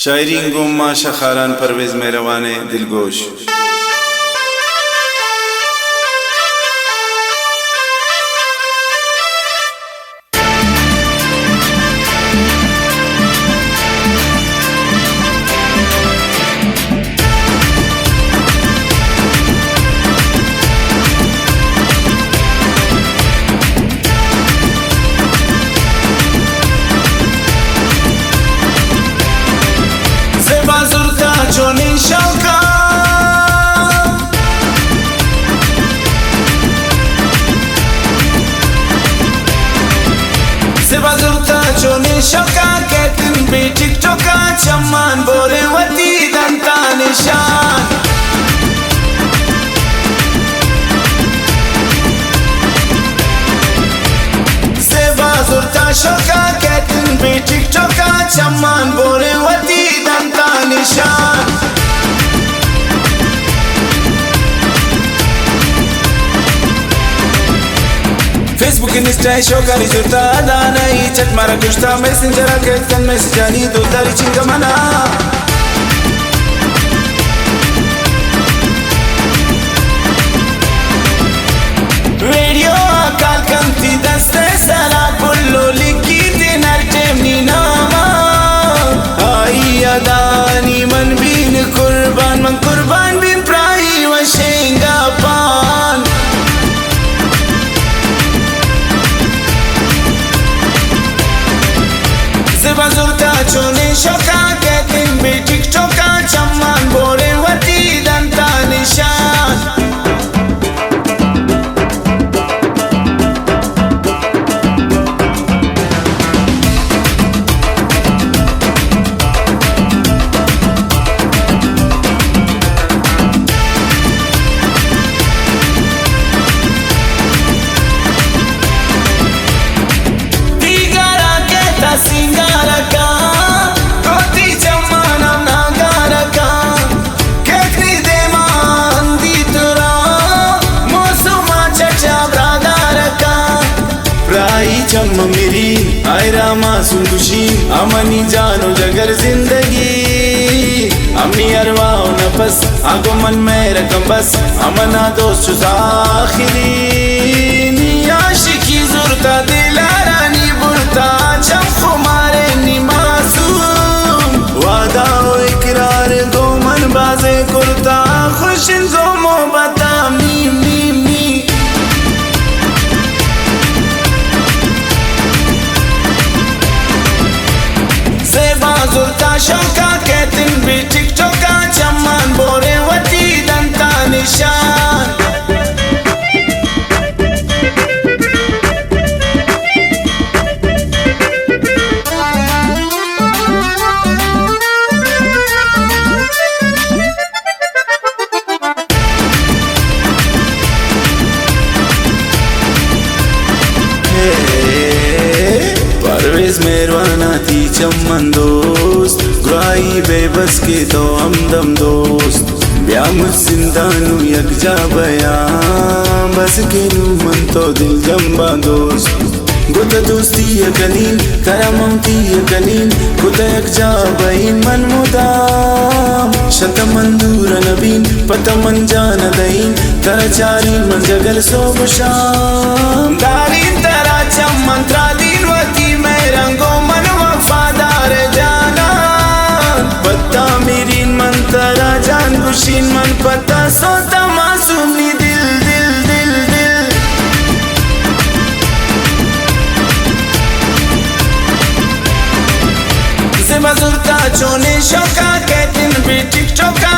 Shayari Gumma शखारान Parvez मेहरवाने दिलगोश। Johnny Shauka Seba Zurta Johnny Shauka Ketin be TikToka Chaman Bore Wati Danta Nishan Seba Zurta Shauka Ketin be TikToka Chaman Bore Wati Danta Nishan Facebook Insta Shauka ni Zurta Adana Chat Mara Kushta Messenger Ketan Messajani Dudari Chingamana Radio Akal Kanti Daste Sala Pullo Likiti Nartem Ninama Ai Adani Man Bin Kurban Man Kurban Bin Prahi Wa Shenga Pan Seba Zurta Johnny Shauka Ketin be TikToka Chaman Bore Wati Danta Nishan Singaraka, Koti Chamanam Nagaraka, Ketri Deman Ditura, Mosuma Chacha Bradaraka, Prai Chamma Miri, Aira Masundushi, Amani Jano Jagar Zindagi, Amni Arwa Nafas, Agoman Mera Kambas, Amana Dostu Akhiri, Niyashiki Zurta Dilarani Burta. जब खुमारे निमासूम वादा हो इकरार दो मन बाजे कुर्ता खुशिन दो मोहब्बता मीम मीम मीम Seba Zurta Shauka Ketin be TikToka Chaman Bore Wati Danta Nishan Parvez मेहरवाना थी चमन दोस्त गुराई बेबस के तो हमदम दोस्त ब्याम सिंधानु यकजा बया बस के नू मन तो दिल जंबा दोस्त गुत दोस्ती यकलीन करमती यकलीन गुत यकजा बइन मन मुदाम शतमंदूर नबीन पतमन जान दईन तरचारी मन जगल सोब शाम दारीन तरा चमन त्रादीन वती मैं रंगो मन वफादार जाना पत्ता मेरी मन तरा जान खुशीन मन पता सोता मासूमी दिल दिल दिल दिल Seba Zurta Johnny Shauka Ketin be TikToka